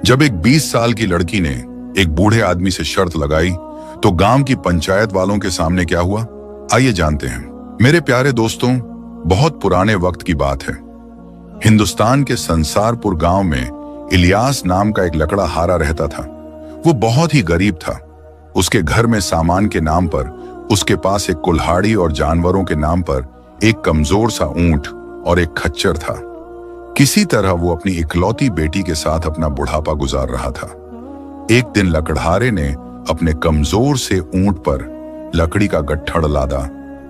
जब एक 20 साल की लड़की ने एक बूढ़े आदमी से शर्त लगाई तो गांव की पंचायत वालों के सामने क्या हुआ, आइए जानते हैं। मेरे प्यारे दोस्तों, बहुत पुराने वक्त की बात है। हिंदुस्तान के संसारपुर गांव में इलियास नाम का एक लकड़हारा रहता था। वो बहुत ही गरीब था। उसके घर में सामान के नाम पर उसके पास एक कुल्हाड़ी और जानवरों के नाम पर एक कमजोर सा ऊंट और एक खच्चर था। किसी तरह वो अपनी इकलौती बेटी के साथ अपना बुढ़ापा गुजार रहा था। एक दिन लकड़हारे ने अपने कमजोर से ऊंट पर लकड़ी का गट्ठड़ लादा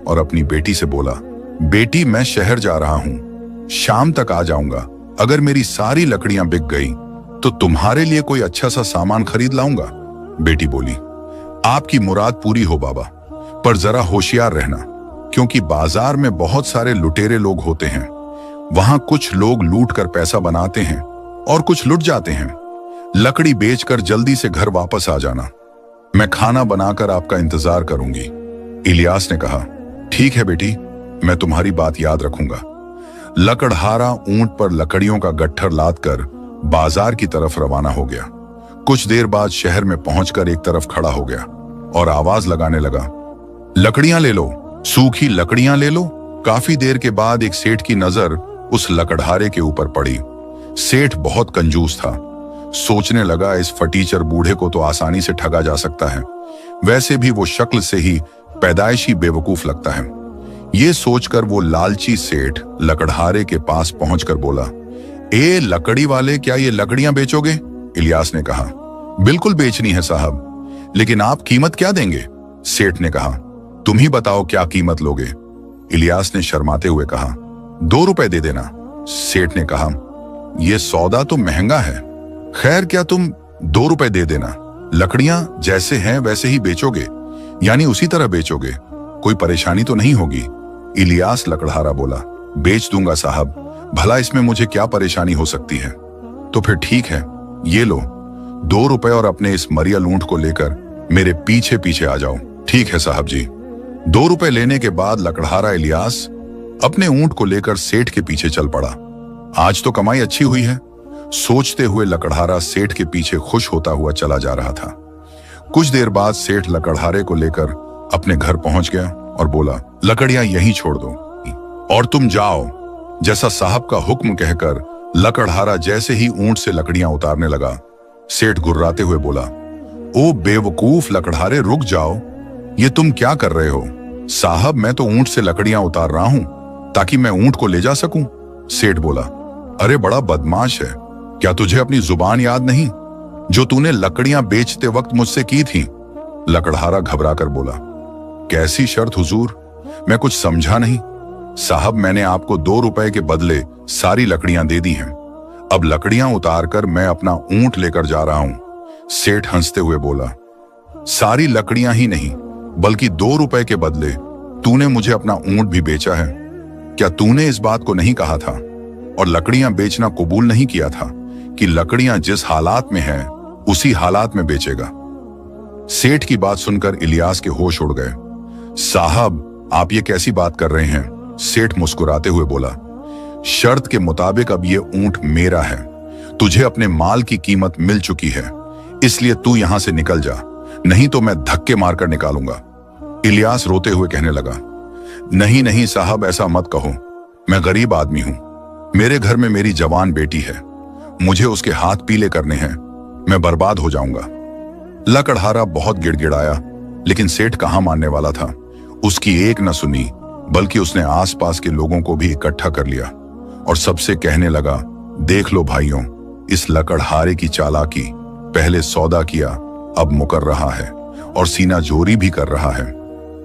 और अपनी बेटी से बोला, बेटी मैं शहर जा रहा हूं, शाम तक आ जाऊंगा। अगर मेरी सारी लकड़ियां बिक गई तो तुम्हारे लिए कोई अच्छा सा सामान खरीद लाऊंगा। बेटी बोली, आपकी मुराद पूरी हो बाबा, पर जरा होशियार रहना, क्योंकि बाजार में बहुत सारे लुटेरे लोग होते हैं। वहां कुछ लोग लूट कर पैसा बनाते हैं और कुछ लुट जाते हैं। लकड़ी बेचकर जल्दी से घर वापस आ जाना, मैं खाना बनाकर आपका इंतजार करूंगी। इलियास ने कहा, ठीक है बेटी, मैं तुम्हारी बात याद रखूंगा। लकड़हारा ऊंट पर लकड़ियों का गट्ठर लादकर बाजार की तरफ रवाना हो गया। कुछ देर बाद शहर में पहुंचकर एक तरफ खड़ा हो गया और आवाज लगाने लगा, लकड़ियां ले लो, सूखी लकड़ियां ले लो। काफी देर के बाद एक सेठ की नजर उस लकड़हारे के ऊपर पड़ी। सेठ बहुत कंजूस था। सोचने लगा, इस फटीचर बूढ़े को तो आसानी से ठगा जा सकता है। वैसे भी वो शक्ल से ही पैदाइशी बेवकूफ लगता है। ये सोचकर वो लालची सेठ लकड़हारे के पास पहुंचकर बोला, ए लकड़ी वाले, क्या ये लकड़ियां बेचोगे? इलियास ने कहा, बिल्कुल बेचनी है साहब, लेकिन आप कीमत क्या देंगे? सेठ ने कहा, तुम ही बताओ क्या कीमत लोगे? इलियास ने शर्माते हुए कहा, 2 रुपए दे देना। सेठ ने कहा, यह सौदा तो महंगा है। खैर, क्या तुम 2 रुपए दे देना। लकड़ियां जैसे हैं वैसे ही बेचोगे, यानी उसी तरह बेचोगे, कोई परेशानी तो नहीं होगी? इलियास लकड़हारा बोला, बेच दूंगा साहब, भला इसमें मुझे क्या परेशानी हो सकती है? तो फिर ठीक है, ये लो 2 रुपए और अपने इस मरिया लूंट को लेकर मेरे पीछे पीछे आ जाओ। ठीक है साहब जी। 2 रुपए लेने के बाद लकड़हारा इलियास अपने ऊंट को लेकर सेठ के पीछे चल पड़ा। आज तो कमाई अच्छी हुई है, सोचते हुए लकड़हारा सेठ के पीछे खुश होता हुआ चला जा रहा था। कुछ देर बाद सेठ लकड़हारे को लेकर अपने घर पहुंच गया और बोला, लकड़ियां यहीं छोड़ दो और तुम जाओ। जैसा साहब का हुक्म कहकर लकड़हारा जैसे ही ऊंट से लकड़ियां उतारने लगा, सेठ गुर्राते हुए बोला, ओ बेवकूफ लकड़हारे, रुक जाओ, ये तुम क्या कर रहे हो? साहब, मैं तो ऊंट से लकड़ियां उतार रहा हूं ताकि मैं ऊंट को ले जा सकूं। सेठ बोला, अरे बड़ा बदमाश है, क्या तुझे अपनी जुबान याद नहीं जो तूने लकड़ियां बेचते वक्त मुझसे की थी? लकड़हारा घबराकर बोला, कैसी शर्त हुजूर? मैं कुछ समझा नहीं। साहब, मैंने आपको 2 रुपए के बदले सारी लकड़ियां दे दी हैं। अब लकड़ियां उतारकर मैं अपना ऊंट लेकर जा रहा हूं। सेठ हंसते हुए बोला, सारी लकड़ियां ही नहीं बल्कि 2 रुपए के बदले तूने मुझे अपना ऊंट भी बेचा है। क्या तूने इस बात को नहीं कहा था और लकड़ियां बेचना कबूल नहीं किया था कि लकड़ियां जिस हालात में हैं उसी हालात में बेचेगा? सेठ की बात सुनकर इलियास के होश उड़ गए। साहब, आप ये कैसी बात कर रहे हैं? सेठ मुस्कुराते हुए बोला, शर्त के मुताबिक अब ये ऊंट मेरा है। तुझे अपने माल की कीमत मिल चुकी है, इसलिए तू यहां से निकल जा, नहीं तो मैं धक्के मारकर निकालूंगा। इलियास रोते हुए कहने लगा, नहीं नहीं साहब, ऐसा मत कहो, मैं गरीब आदमी हूं, मेरे घर में मेरी जवान बेटी है, मुझे उसके हाथ पीले करने हैं, मैं बर्बाद हो जाऊंगा। लकड़हारा बहुत गिड़गिड़ाया, लेकिन सेठ कहां मानने वाला था। उसकी एक न सुनी, बल्कि उसने आसपास के लोगों को भी इकट्ठा कर लिया और सबसे कहने लगा, देख लो भाइयों, इस लकड़हारे की चालाकी, पहले सौदा किया, अब मुकर रहा है और सीना जोरी भी कर रहा है।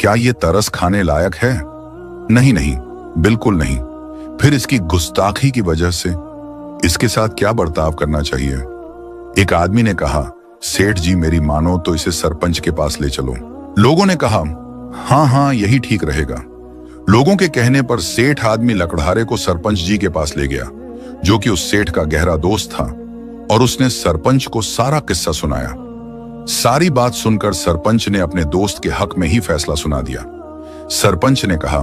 क्या ये तरस खाने लायक है? नहीं नहीं, बिल्कुल नहीं। फिर इसकी गुस्ताखी की वजह से इसके साथ क्या बर्ताव करना चाहिए? एक आदमी ने कहा, सेठ जी मेरी मानो तो इसे सरपंच के पास ले चलो। लोगों ने कहा, हाँ हाँ, यही ठीक रहेगा। लोगों के कहने पर सेठ आदमी लकड़हारे को सरपंच जी के पास ले गया, जो कि उस सेठ का गहरा दोस्त था, और उसने सरपंच को सारा किस्सा सुनाया। सारी बात सुनकर सरपंच ने अपने दोस्त के हक में ही फैसला सुना दिया। सरपंच ने कहा,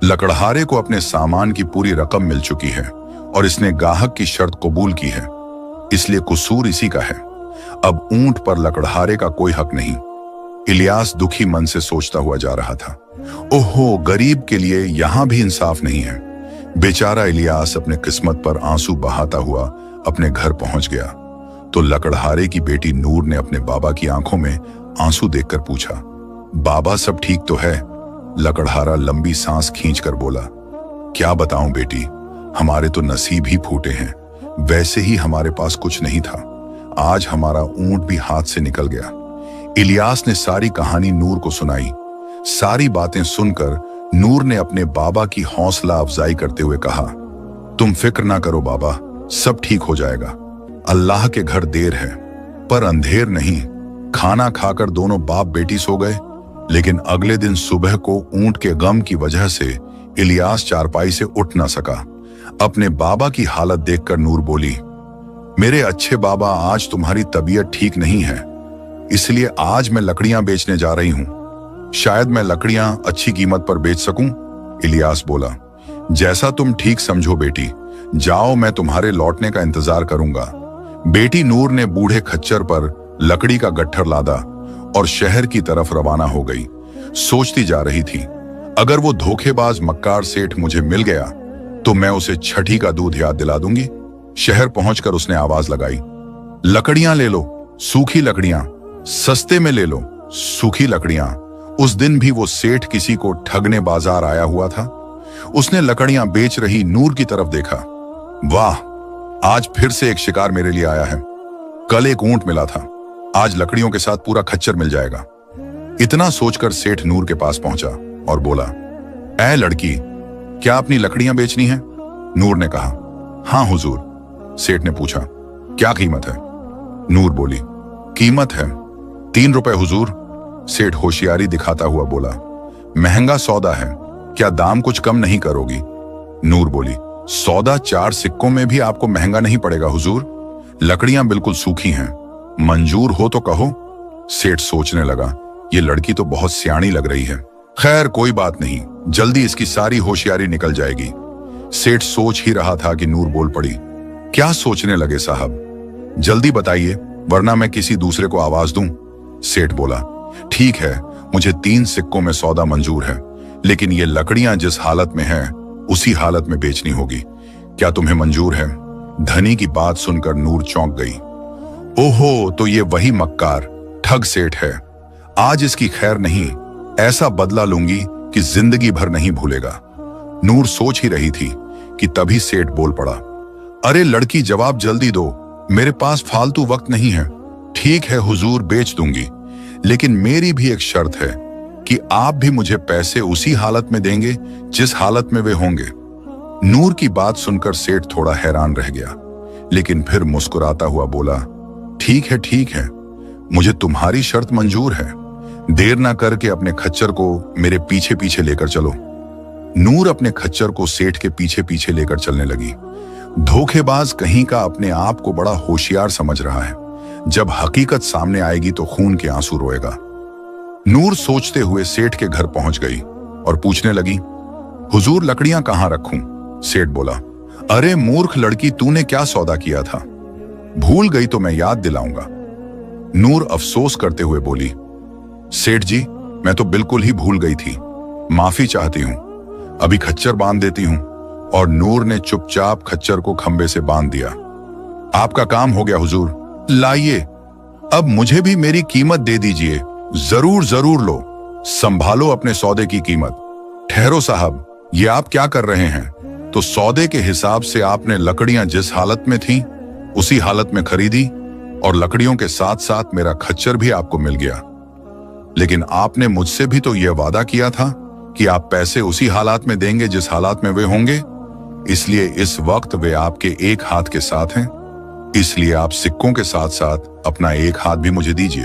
लकड़हारे को अपने सामान की पूरी रकम मिल चुकी है और इसने गाहक की शर्त कबूल की है। इसलिए कसूर इसी का है। अब ऊंट पर लकड़हारे का कोई हक नहीं। इलियास दुखी मन से सोचता हुआ जा रहा था, ओहो, गरीब के लिए यहां भी इंसाफ नहीं है। बेचारा इलियास अपने किस्मत पर आंसू बहाता हुआ अपने घर पहुंच गया तो लकड़हारे की बेटी नूर ने अपने बाबा की आंखों में आंसू देखकर पूछा, बाबा सब ठीक तो है? लकड़हारा लंबी सांस खींचकर बोला, क्या बताऊं बेटी, हमारे तो नसीब ही फूटे हैं। वैसे ही हमारे पास कुछ नहीं था, आज हमारा ऊंट भी हाथ से निकल गया। इलियास ने सारी कहानी नूर को सुनाई। सारी बातें सुनकर नूर ने अपने बाबा की हौसला अफजाई करते हुए कहा, तुम फिक्र ना करो बाबा, सब ठीक हो जाएगा। अल्लाह के घर देर है पर अंधेर नहीं। खाना खाकर दोनों बाप बेटी सो गए, लेकिन अगले दिन सुबह को ऊंट के गम की वजह से इलियास चारपाई से उठ ना सका। अपने बाबा की हालत देखकर नूर बोली, मेरे अच्छे बाबा, आज तुम्हारी तबीयत ठीक नहीं है, इसलिए आज मैं लकड़ियां बेचने जा रही हूं। शायद मैं लकड़ियां अच्छी कीमत पर बेच सकूं। इलियास बोला, जैसा तुम ठीक समझो बेटी, जाओ, मैं तुम्हारे लौटने का इंतजार करूंगा। बेटी नूर ने बूढ़े खच्चर पर लकड़ी का गट्ठर लादा और शहर की तरफ रवाना हो गई। सोचती जा रही थी, अगर वो धोखेबाज मक्कार सेठ मुझे मिल गया तो मैं उसे छठी का दूध याद दिला दूंगी। शहर पहुंचकर उसने आवाज लगाई, लकड़ियां ले लो, सूखी लकड़ियां, सस्ते में ले लो, सूखी लकड़ियां। उस दिन भी वो सेठ किसी को ठगने बाजार आया हुआ था। उसने लकड़ियां बेच रही नूर की तरफ देखा। वाह, आज फिर से एक शिकार मेरे लिए आया है। कल एक ऊंट मिला था, आज लकड़ियों के साथ पूरा खच्चर मिल जाएगा। इतना सोचकर सेठ नूर के पास पहुंचा और बोला, ऐ लड़की, क्या अपनी लकड़ियां बेचनी है? नूर ने कहा, हाँ हुजूर। सेठ ने पूछा, क्या कीमत है? नूर बोली, कीमत है 3 रुपए हुजूर। सेठ होशियारी दिखाता हुआ बोला, महंगा सौदा है, क्या दाम कुछ कम नहीं करोगी? नूर बोली, सौदा 4 सिक्कों में भी आपको महंगा नहीं पड़ेगा हुजूर। लकड़ियां बिल्कुल सूखी हैं, मंजूर हो तो कहो। सेठ सोचने लगा, ये लड़की तो बहुत सियाणी लग रही है। खैर कोई बात नहीं, जल्दी इसकी सारी होशियारी निकल जाएगी। सेठ सोच ही रहा था कि नूर बोल पड़ी, क्या सोचने लगे साहब, जल्दी बताइए वरना मैं किसी दूसरे को आवाज दूं। सेठ बोला, ठीक है, मुझे 3 सिक्कों में सौदा मंजूर है, लेकिन ये लकड़ियां जिस हालत में हैं उसी हालत में बेचनी होगी। क्या तुम्हें मंजूर है? धनी की बात सुनकर नूर चौंक गई। ओहो, तो ये वही मक्कार ठग सेठ है। आज इसकी खैर नहीं, ऐसा बदला लूंगी कि जिंदगी भर नहीं भूलेगा। नूर सोच ही रही थी कि तभी सेठ बोल पड़ा, अरे लड़की, जवाब जल्दी दो, मेरे पास फालतू वक्त नहीं है। ठीक है हुजूर, बेच दूंगी, लेकिन मेरी भी एक शर्त है कि आप भी मुझे पैसे उसी हालत में देंगे जिस हालत में वे होंगे। नूर की बात सुनकर सेठ थोड़ा हैरान रह गया, लेकिन फिर मुस्कुराता हुआ बोला, ठीक है, मुझे तुम्हारी शर्त मंजूर है। देर ना करके अपने खच्चर को मेरे पीछे पीछे लेकर चलो। नूर अपने खच्चर को सेठ के पीछे पीछे लेकर चलने लगी। धोखेबाज कहीं का अपने आप को बड़ा होशियार समझ रहा है, जब हकीकत सामने आएगी तो खून के आंसू रोएगा। नूर सोचते हुए सेठ के घर पहुंच गई और पूछने लगी, हुजूर लकड़ियां कहां रखूं? सेठ बोला, अरे मूर्ख लड़की, तूने क्या सौदा किया था? भूल गई तो मैं याद दिलाऊंगा। नूर अफसोस करते हुए बोली, सेठ जी, मैं तो बिल्कुल ही भूल गई थी, माफी चाहती हूं, अभी खच्चर बांध देती हूं। और नूर ने चुपचाप खच्चर को खंबे से बांध दिया। आपका काम हो गया हुजूर, लाइए, अब मुझे भी मेरी कीमत दे दीजिए। जरूर लो, संभालो अपने सौदे की कीमत। ठहरो साहब, ये आप क्या कर रहे हैं? तो सौदे के हिसाब से आपने लकड़ियां जिस हालत में थीं उसी हालत में खरीदी और लकड़ियों के साथ साथ मेरा खच्चर भी आपको मिल गया। लेकिन आपने मुझसे भी तो यह वादा किया था कि आप पैसे उसी हालात में देंगे जिस हालात में वे होंगे, इसलिए इस वक्त वे आपके एक हाथ के साथ हैं। इसलिए आप सिक्कों के साथ साथ अपना एक हाथ भी मुझे दीजिए,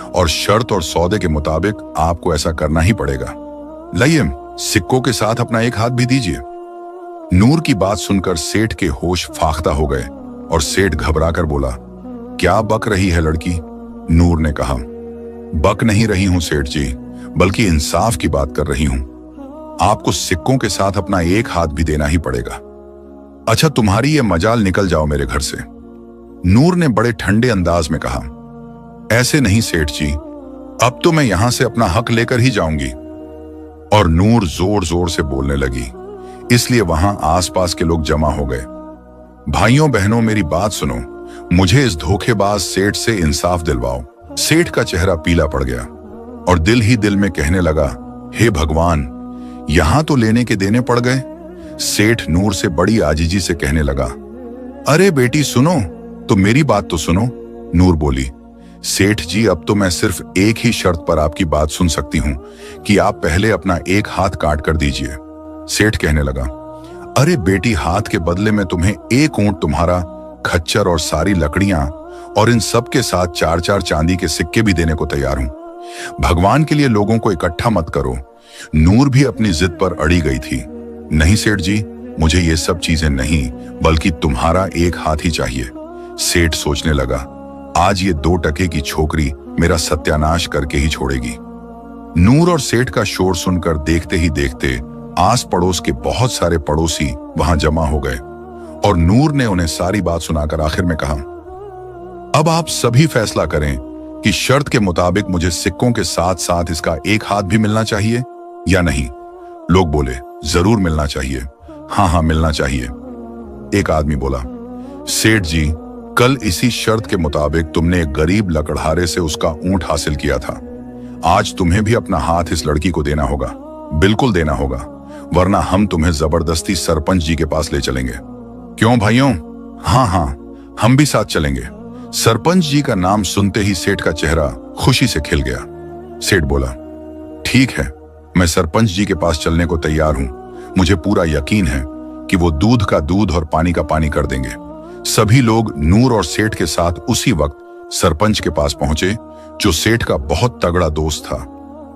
और शर्त और सौदे के मुताबिक आपको ऐसा करना ही पड़ेगा। लाइए, सिक्कों के साथ अपना एक हाथ भी दीजिए। नूर की बात सुनकर सेठ के होश फाख्ता हो गए और सेठ घबराकर बोला, क्या बक रही है लड़की? नूर ने कहा, बक नहीं रही हूं सेठ जी, बल्कि इंसाफ की बात कर रही हूं। आपको सिक्कों के साथ अपना एक हाथ भी देना ही पड़ेगा। अच्छा, तुम्हारी ये मजाल, निकल जाओ मेरे घर से। नूर ने बड़े ठंडे अंदाज में कहा, ऐसे नहीं सेठ जी, अब तो मैं यहां से अपना हक लेकर ही जाऊंगी। और नूर जोर जोर से बोलने लगी, इसलिए वहां आसपास के लोग जमा हो गए। भाइयों बहनों, मेरी बात सुनो, मुझे इस धोखेबाज सेठ से इंसाफ दिलवाओ। सेठ का चेहरा पीला पड़ गया और दिल ही दिल में कहने लगा, हे भगवान, यहां तो लेने के देने पड़ गए। सेठ नूर से बड़ी आजीजी से कहने लगा, अरे बेटी सुनो, तो मेरी बात तो सुनो। नूर बोली, सेठ जी, अब तो मैं सिर्फ एक ही शर्त पर आपकी बात सुन सकती हूं कि आप पहले अपना एक हाथ काट कर दीजिए। सेठ कहने लगा, अरे बेटी, हाथ के बदले में तुम्हें एक ऊंट तुम्हारा, खच्चर और सारी लकड़ियां और इन सब के साथ 4-4 चांदी के सिक्के भी देने को तैयार हूं। भगवान के लिए लोगों को इकट्ठा मत करो। नूर भी अपनी जिद पर अड़ी गई थी। नहीं सेठ जी, मुझे ये सब चीजें नहीं, बल्कि तुम्हारा एक हाथ ही चाहिए। सेठ सोचने लगा, आज ये 2 टके की छोकरी मेरा सत्यानाश करके ही छोड़ेगी। नूर और सेठ का शोर सुनकर देखते ही देखते आस पड़ोस के बहुत सारे पड़ोसी वहां जमा हो गए और नूर ने उन्हें सारी बात सुनाकर आखिर में कहा, अब आप सभी फैसला करें कि शर्त के मुताबिक मुझे सिक्कों के साथ साथ इसका एक हाथ भी मिलना चाहिए या नहीं। लोग बोले, जरूर मिलना चाहिए, हाँ मिलना चाहिए। एक आदमी बोला, सेठ जी, कल इसी शर्त के मुताबिक तुमने एक गरीब लकड़हारे से उसका ऊंट हासिल किया था। आज तुम्हें भी अपना हाथ इस लड़की को देना होगा, बिल्कुल देना होगा, वरना हम तुम्हें जबरदस्ती सरपंच जी के पास ले चलेंगे। क्यों भाइयों? हाँ, हम भी साथ चलेंगे। सरपंच जी का नाम सुनते ही सेठ का चेहरा खुशी से खिल गया। सेठ बोला, ठीक है, मैं सरपंच जी के पास चलने को तैयार हूं। मुझे पूरा यकीन है कि वो दूध का दूध और पानी का पानी कर देंगे। सभी लोग नूर और सेठ के साथ उसी वक्त सरपंच के पास पहुंचे, जो सेठ का बहुत तगड़ा दोस्त था।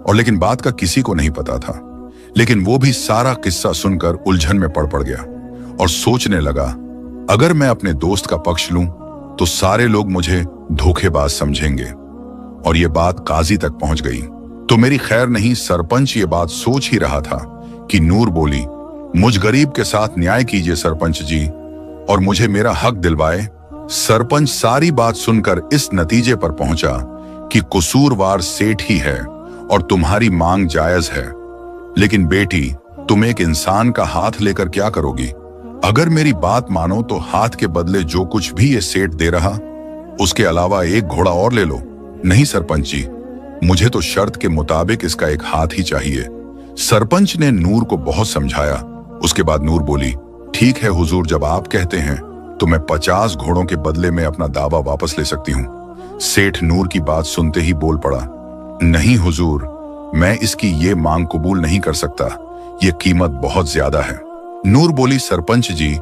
और लेकिन बात का किसी को नहीं पता था। लेकिन वो भी सारा किस्सा सुनकर उलझन में पड़ गया और सोचने लगा, अगर मैं अपने दोस्त का पक्ष लूं तो सारे लोग मुझे धोखेबाज समझेंगे। और ये बात काजी तक पहुंच गई। तो मेरी खैर नहीं, सरपंच ये बात सोच ही रहा था कि नूर बोली, मुझ गरीब के साथ न्याय कीजिए सरपंच जी, और मुझे मेरा हक दिलवाए। सरपंच सारी बात सुनकर इस नतीजे पर पहुंचा कि कसूरवार सेठ ही है और तुम्हारी मांग जायज है। लेकिन बेटी, तुम एक इंसान का हाथ लेकर क्या करोगी? अगर मेरी बात मानो तो हाथ के बदले जो कुछ भी ये सेठ दे रहा, उसके अलावा एक घोड़ा और ले लो। नहीं सरपंच जी, मुझे तो शर्त के मुताबिक इसका एक हाथ ही चाहिए। सरपंच ने नूर को बहुत समझाया। उसके बाद नूर बोली, ठीक है हुजूर, जब आप कहते हैं तो मैं 50 घोड़ों के बदले में अपना दावा वापस ले सकती हूँ। सेठ नूर की बात सुनते ही बोल पड़ा, नहीं हुजूर, मैं इसकी ये मांग कबूल नहीं कर सकता, ये कीमत बहुत ज्यादा है। नूर बोली, सरपंच जी,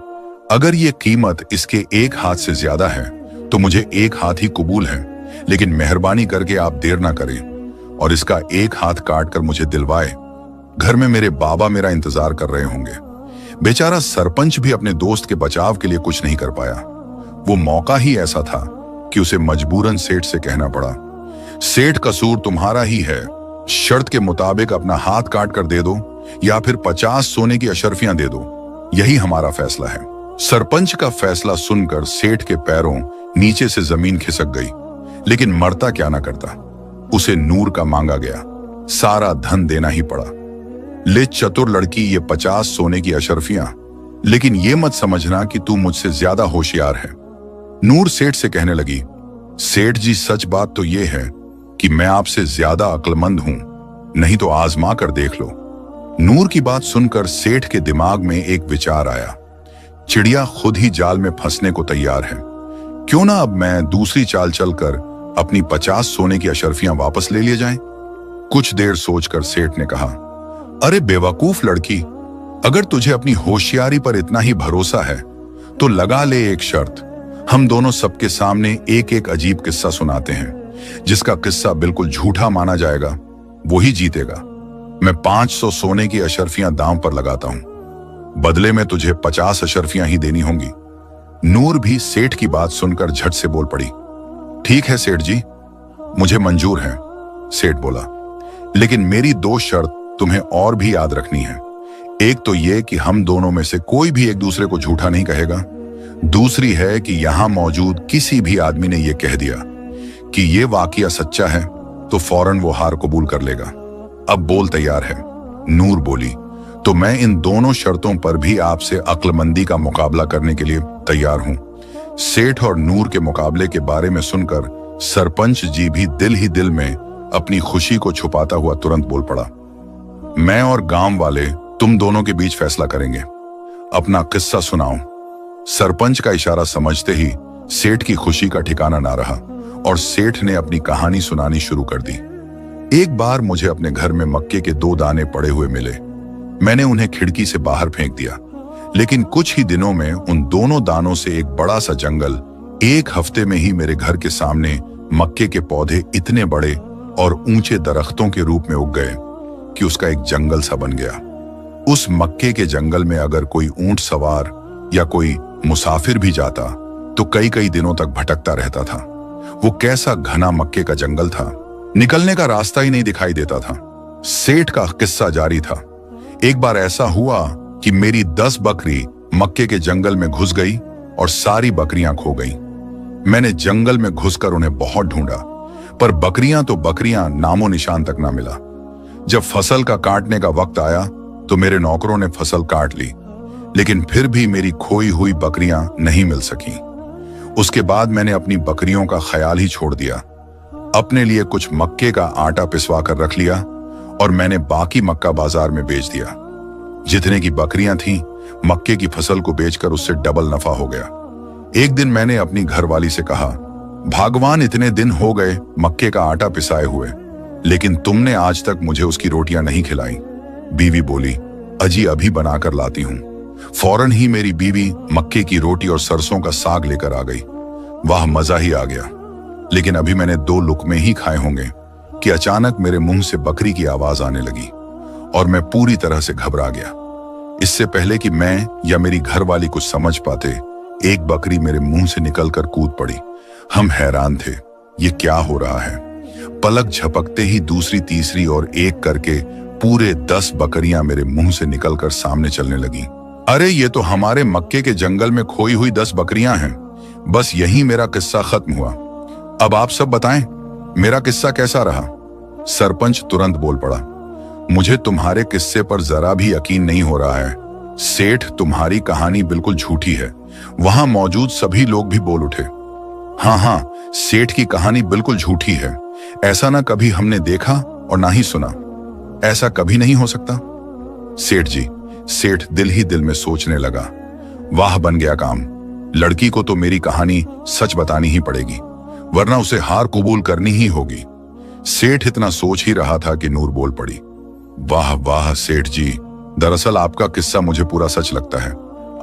अगर ये कीमत इसके एक हाथ से ज्यादा है तो मुझे एक हाथ ही कबूल है, लेकिन मेहरबानी करके आप देर ना करें और इसका एक हाथ काट कर मुझे दिलवाए। घर में मेरे बाबा मेरा इंतजार कर रहे होंगे। बेचारा सरपंच भी अपने दोस्त के बचाव के लिए कुछ नहीं कर पाया। वो मौका ही ऐसा था कि उसे मजबूरन सेठ से कहना पड़ा, सेठ, कसूर तुम्हारा ही है। शर्त के मुताबिक अपना हाथ काट कर दे दो या फिर 50 सोने की अशर्फियां दे दो, यही हमारा फैसला है। सरपंच का फैसला सुनकर सेठ के पैरों नीचे से जमीन खिसक गई, लेकिन मरता क्या ना करता। उसे नूर का मांगा गया सारा धन देना ही पड़ा। ले चतुर लड़की, ये 50 सोने की अशर्फियां, लेकिन ये मत समझना कि तू मुझसे ज्यादा होशियार है। नूर सेठ से कहने लगी, सेठ जी, सच बात तो ये है कि मैं आपसे ज्यादा अक्लमंद हूं, नहीं तो आजमा कर देख लो। नूर की बात सुनकर सेठ के दिमाग में एक विचार आया, चिड़िया खुद ही जाल में फंसने को तैयार है, क्यों ना अब मैं दूसरी चाल चलकर अपनी 50 सोने की अशर्फियां वापस ले लिए जाएं। कुछ देर सोचकर सेठ ने कहा, अरे बेवकूफ लड़की, अगर तुझे अपनी होशियारी पर इतना ही भरोसा है तो लगा ले एक शर्त। हम दोनों सबके सामने एक एक अजीब किस्सा सुनाते हैं, जिसका किस्सा बिल्कुल झूठा माना जाएगा वही जीतेगा। मैं 500 सोने की अशर्फियां दांव पर लगाता हूं, बदले में तुझे 50 अशर्फियां ही देनी होंगी। नूर भी सेठ की बात सुनकर झट से बोल पड़ी, ठीक है सेठ जी, मुझे मंजूर है। सेठ बोला, लेकिन मेरी 2 शर्त तुम्हें और भी याद रखनी है। एक तो ये कि हम दोनों में से कोई भी एक दूसरे को झूठा नहीं कहेगा। दूसरी है कि यहां मौजूद किसी भी आदमी ने यह कह दिया कि यह वाकया सच्चा है तो फौरन वो हार कबूल कर लेगा। अब बोल तैयार है? नूर बोली, तो मैं इन दोनों शर्तों पर भी आपसे अक्लमंदी का मुकाबला करने के लिए तैयार हूं। सेठ और नूर के मुकाबले के बारे में सुनकर सरपंच जी भी दिल ही दिल में अपनी खुशी को छुपाता हुआ तुरंत बोल पड़ा, मैं और गांव वाले तुम दोनों के बीच फैसला करेंगे। अपना किस्सा सुनाओ। सरपंच का इशारा समझते ही सेठ की खुशी का ठिकाना ना रहा और सेठ ने अपनी कहानी सुनानी शुरू कर दी। एक बार मुझे अपने घर में मक्के के 2 दाने पड़े हुए मिले। मैंने उन्हें खिड़की से बाहर फेंक दिया, लेकिन कुछ ही दिनों में उन दोनों दानों से एक बड़ा सा जंगल, 1 हफ्ते में ही मेरे घर के सामने मक्के के पौधे इतने बड़े और ऊंचे दरख्तों के रूप में उग गए कि उसका एक जंगल सा बन गया। उस मक्के के जंगल में अगर कोई ऊंट सवार या कोई मुसाफिर भी जाता तो कई कई दिनों तक भटकता रहता था। वो कैसा घना मक्के का जंगल था, निकलने का रास्ता ही नहीं दिखाई देता था। सेठ का किस्सा जारी था। एक बार ऐसा हुआ कि मेरी 10 बकरी मक्के के जंगल में घुस गई और सारी बकरियां खो गईं। मैंने जंगल में घुसकर उन्हें बहुत ढूंढा, पर बकरियां तो बकरियां, नामो निशान तक ना मिला। जब फसल का काटने का वक्त आया तो मेरे नौकरों ने फसल काट ली, लेकिन फिर भी मेरी खोई हुई बकरियां नहीं मिल सकी। उसके बाद मैंने अपनी बकरियों का ख्याल ही छोड़ दिया। अपने लिए कुछ मक्के का आटा पिसवा कर रख लिया और मैंने बाकी मक्का बाजार में बेच दिया। जितने की बकरियां थीं, मक्के की फसल को बेचकर उससे डबल नफा हो गया। एक दिन मैंने अपनी घरवाली से कहा, भगवान, इतने दिन हो गए मक्के का आटा पिसाए हुए, लेकिन तुमने आज तक मुझे उसकी रोटियां नहीं खिलाई। बीवी बोली, अजी अभी बनाकर लाती हूं। फौरन ही मेरी बीवी मक्के की रोटी और सरसों का साग लेकर आ गई। वाह, मजा ही आ गया। लेकिन अभी मैंने 2 लुकमे ही खाए होंगे कि अचानक मेरे मुंह से बकरी की आवाज आने लगी और मैं पूरी तरह से घबरा गया। इससे पहले कि मैं या मेरी घरवाली कुछ समझ पाते, एक बकरी मेरे मुंह से निकलकर कूद पड़ी। हम हैरान थे, ये क्या हो रहा है। पलक झपकते ही दूसरी, तीसरी और एक करके पूरे 10 बकरियां मेरे मुंह से निकलकर सामने चलने लगी। अरे, ये तो हमारे मक्के के जंगल में खोई हुई 10 बकरियां हैं। बस यही मेरा किस्सा खत्म हुआ। अब आप सब बताएं, मेरा किस्सा कैसा रहा? सरपंच तुरंत बोल पड़ा, मुझे तुम्हारे किस्से पर जरा भी यकीन नहीं हो रहा है। सेठ, तुम्हारी कहानी बिल्कुल झूठी है। वहां मौजूद सभी लोग भी बोल उठे, हाँ, सेठ की कहानी बिल्कुल झूठी है। ऐसा ना कभी हमने देखा और ना ही सुना। ऐसा कभी नहीं हो सकता। सेठ जी, सेठ दिल ही दिल में सोचने लगा, वाह, बन गया काम। लड़की को तो मेरी कहानी सच बतानी ही पड़ेगी, वरना उसे हार कबूल करनी ही होगी। सेठ इतना सोच ही रहा था कि नूर बोल पड़ी, वाह वाह सेठ जी, दरअसल आपका किस्सा मुझे पूरा सच लगता है।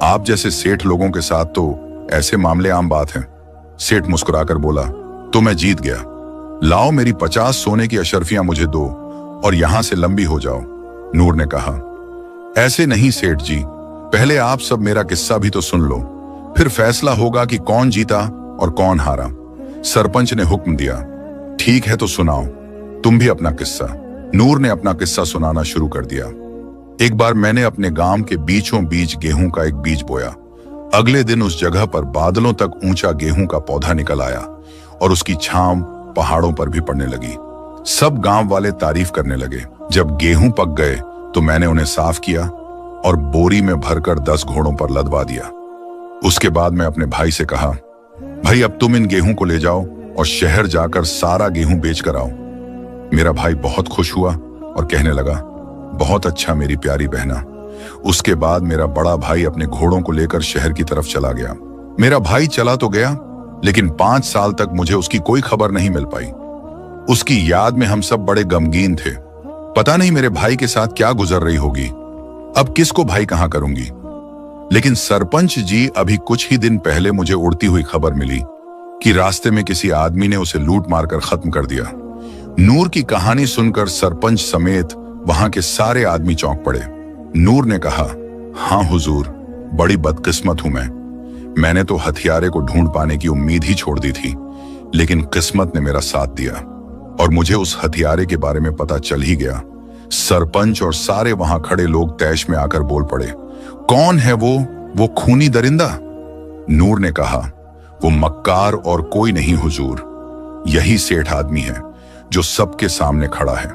आप जैसे सेठ लोगों के साथ तो ऐसे मामले आम बात हैं। सेठ मुस्कुराकर बोला, तो मैं जीत गया। लाओ, मेरी 50 सोने की अशर्फियां मुझे दो और यहां से लंबी हो जाओ। नूर ने कहा, ऐसे नहीं सेठ जी, पहले आप सब मेरा किस्सा भी तो सुन लो, फिर फैसला होगा कि कौन जीता और कौन हारा। सरपंच ने हुक्म दिया। ठीक है, तो सुनाओ तुम भी अपना किस्सा। नूर ने अपना किस्सा सुनाना शुरू कर दिया। एक बार मैंने अपने गांव के बीचों बीच गेहूं का एक बीज बोया। अगले दिन उस जगह पर बादलों तक ऊंचा गेहूं का पौधा निकल आया और उसकी छांव पहाड़ों पर भी पड़ने लगी। सब गांव वाले तारीफ करने लगे। जब गेहूं पक गए तो मैंने उन्हें साफ किया और बोरी में भरकर 10 घोड़ों पर लदवा दिया। उसके बाद मैं अपने भाई से कहा, भाई अब तुम इन गेहूं को ले जाओ और शहर जाकर सारा गेहूं बेच कर आओ। मेरा भाई बहुत खुश हुआ और कहने लगा, बहुत अच्छा मेरी प्यारी बहना। उसके बाद मेरा बड़ा भाई अपने घोड़ों को लेकर शहर की तरफ चला गया। मेरा भाई चला तो गया, लेकिन 5 साल तक मुझे उसकी कोई खबर नहीं मिल पाई। उसकी याद में हम सब बड़े गमगीन थे। पता नहीं मेरे भाई के साथ क्या गुजर रही होगी। अब किसको भाई कहां करूंगी। लेकिन सरपंच जी, अभी कुछ ही दिन पहले मुझे उड़ती हुई खबर मिली कि रास्ते में किसी आदमी ने उसे लूट मारकर खत्म कर दिया। नूर की कहानी सुनकर सरपंच समेत वहां के सारे आदमी चौंक पड़े। नूर ने कहा, हाँ हुजूर, बड़ी बदकिस्मत हूं मैंने तो हथियारे को ढूंढ पाने की उम्मीद ही छोड़ दी थी, लेकिन किस्मत ने मेरा साथ दिया और मुझे उस हथियारे के बारे में पता चल ही गया। सरपंच और सारे वहां खड़े लोग तैश में आकर बोल पड़े, कौन है वो खूनी दरिंदा? नूर ने कहा, वो मक्कार और कोई नहीं हुजूर, यही सेठ आदमी है जो सबके सामने खड़ा है।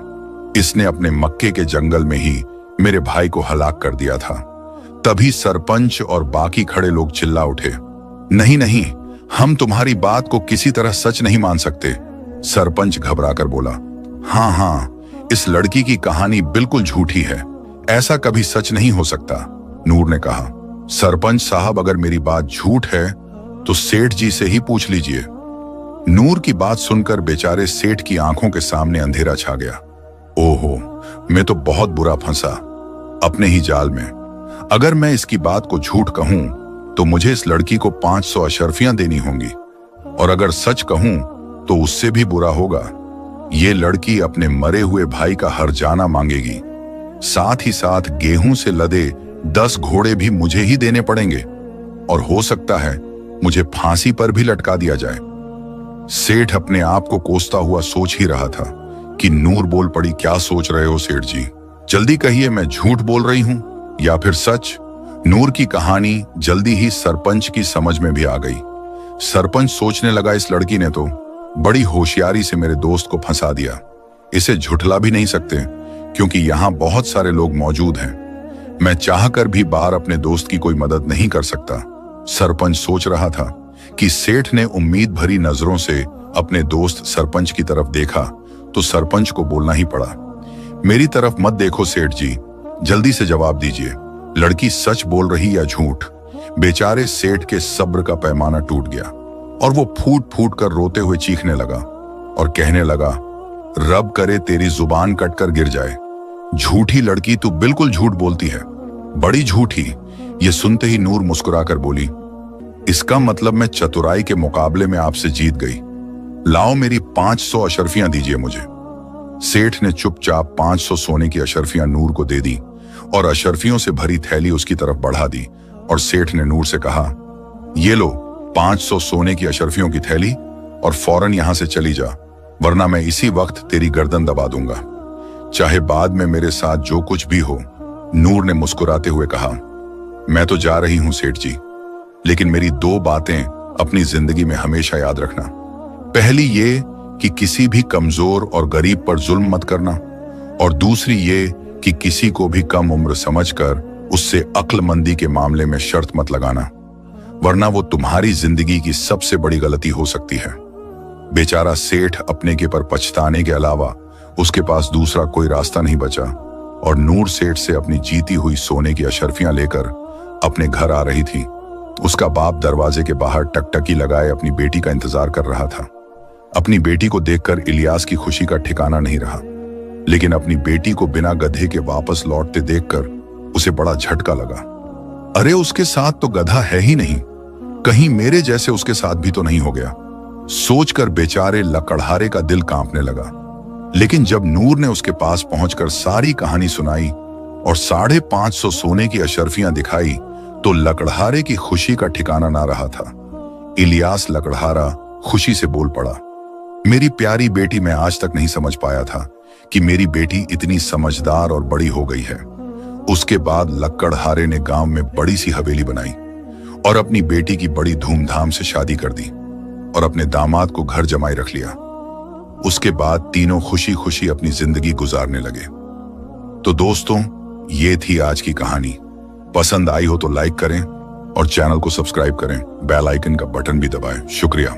इसने अपने मक्के के जंगल में ही मेरे भाई को हलाक कर दिया था। तभी सरपंच और बाकी खड़े लोग चिल्ला उठे, नहीं नहीं, हम तुम्हारी बात को किसी तरह सच नहीं मान सकते। सरपंच घबराकर बोला, हाँ हाँ, इस लड़की की कहानी बिल्कुल झूठी है, ऐसा कभी सच नहीं हो सकता। नूर ने कहा, सरपंच साहब, अगर मेरी बात झूठ है तो सेठ जी से ही पूछ लीजिए। नूर की बात सुनकर बेचारे सेठ की आंखों के सामने अंधेरा छा गया। ओहो, मैं तो बहुत बुरा फंसा अपने ही जाल में। अगर मैं इसकी बात को झूठ कहूं तो मुझे इस लड़की को 500 अशर्फियां देनी होंगी, और अगर सच कहूं तो उससे भी बुरा होगा। ये लड़की अपने मरे हुए भाई का हर्जाना मांगेगी, साथ ही साथ गेहूं से लदे 10 घोड़े भी मुझे ही देने पड़ेंगे, और हो सकता है मुझे फांसी पर भी लटका दिया जाए। सेठ अपने आप को कोसता हुआ सोच ही रहा था कि नूर बोल पड़ी, क्या सोच रहे हो सेठ जी, जल्दी कहिए, मैं झूठ बोल रही हूं या फिर सच। नूर की कहानी जल्दी ही सरपंच की समझ में भी आ गई। सरपंच सोचने लगा, इस लड़की ने तो बड़ी होशियारी से मेरे दोस्त को फंसा दिया, इसे झुठला भी नहीं सकते क्योंकि यहां बहुत सारे लोग मौजूद हैं। मैं चाहकर भी बाहर अपने दोस्त की कोई मदद नहीं कर सकता। सरपंच सोच रहा था कि सेठ ने उम्मीद भरी नजरों से अपने दोस्त सरपंच की तरफ देखा तो सरपंच को बोलना ही पड़ा, मेरी तरफ मत देखो सेठ जी, जल्दी से जवाब दीजिए, लड़की सच बोल रही या झूठ। बेचारे सेठ के सब्र का पैमाना टूट गया और वो फूट फूट कर रोते हुए चीखने लगा और कहने लगा, रब करे तेरी जुबान कटकर गिर जाए, झूठी लड़की, तू बिल्कुल झूठ बोलती है, बड़ी झूठी। ये सुनते ही नूर मुस्कुराकर बोली, इसका मतलब मैं चतुराई के मुकाबले में आपसे जीत गई, लाओ मेरी 500 अशर्फियां दीजिए मुझे। सेठ ने चुपचाप 500 सोने की अशर्फियां नूर को दे दी और अशर्फियों से भरी थैली उसकी तरफ बढ़ा दी, और सेठ ने नूर से कहा, ये लो 500 सोने की अशर्फियों की थैली और फौरन यहां से चली जा, वरना मैं इसी वक्त तेरी गर्दन दबा दूंगा, चाहे बाद में मेरे साथ जो कुछ भी हो। नूर ने मुस्कुराते हुए कहा, मैं तो जा रही हूं सेठ जी, लेकिन मेरी 2 बातें अपनी जिंदगी में हमेशा याद रखना। पहली ये कि किसी भी कमजोर और गरीब पर जुल्म मत करना, और दूसरी ये कि किसी को भी कम उम्र समझकर उससे अक्लमंदी के मामले में शर्त मत लगाना, वरना वो तुम्हारी जिंदगी की सबसे बड़ी गलती हो सकती है। बेचारा सेठ अपने के पर पछताने के अलावा उसके पास दूसरा कोई रास्ता नहीं बचा, और नूर सेठ से अपनी जीती हुई सोने की अशर्फियां लेकर अपने घर आ रही थी। उसका बाप दरवाजे के बाहर टकटकी लगाए अपनी बेटी का इंतजार कर रहा था। अपनी बेटी को देखकर इलियास की खुशी का ठिकाना नहीं रहा, लेकिन अपनी बेटी को बिना गधे के वापस लौटते देखकर उसे बड़ा झटका लगा। अरे, उसके साथ तो गधा है ही नहीं, कहीं मेरे जैसे उसके साथ भी तो नहीं हो गया, सोचकर बेचारे लकड़हारे का दिल कांपने लगा। लेकिन जब नूर ने उसके पास पहुंचकर सारी कहानी सुनाई और 550 सोने की अशर्फियां दिखाई तो लकड़हारे की खुशी का ठिकाना ना रहा था। इलियास लकड़हारा खुशी से बोल पड़ा, मेरी प्यारी बेटी, मैं आज तक नहीं समझ पाया था कि मेरी बेटी इतनी समझदार और बड़ी हो गई है। उसके बाद लकड़हारे ने गांव में बड़ी सी हवेली बनाई और अपनी बेटी की बड़ी धूमधाम से शादी कर दी और अपने दामाद को घर जमाई रख लिया। उसके बाद तीनों खुशी खुशी अपनी जिंदगी गुजारने लगे। तो दोस्तों, ये थी आज की कहानी। पसंद आई हो तो लाइक करें और चैनल को सब्सक्राइब करें, बेल आइकन का बटन भी दबाएं। शुक्रिया।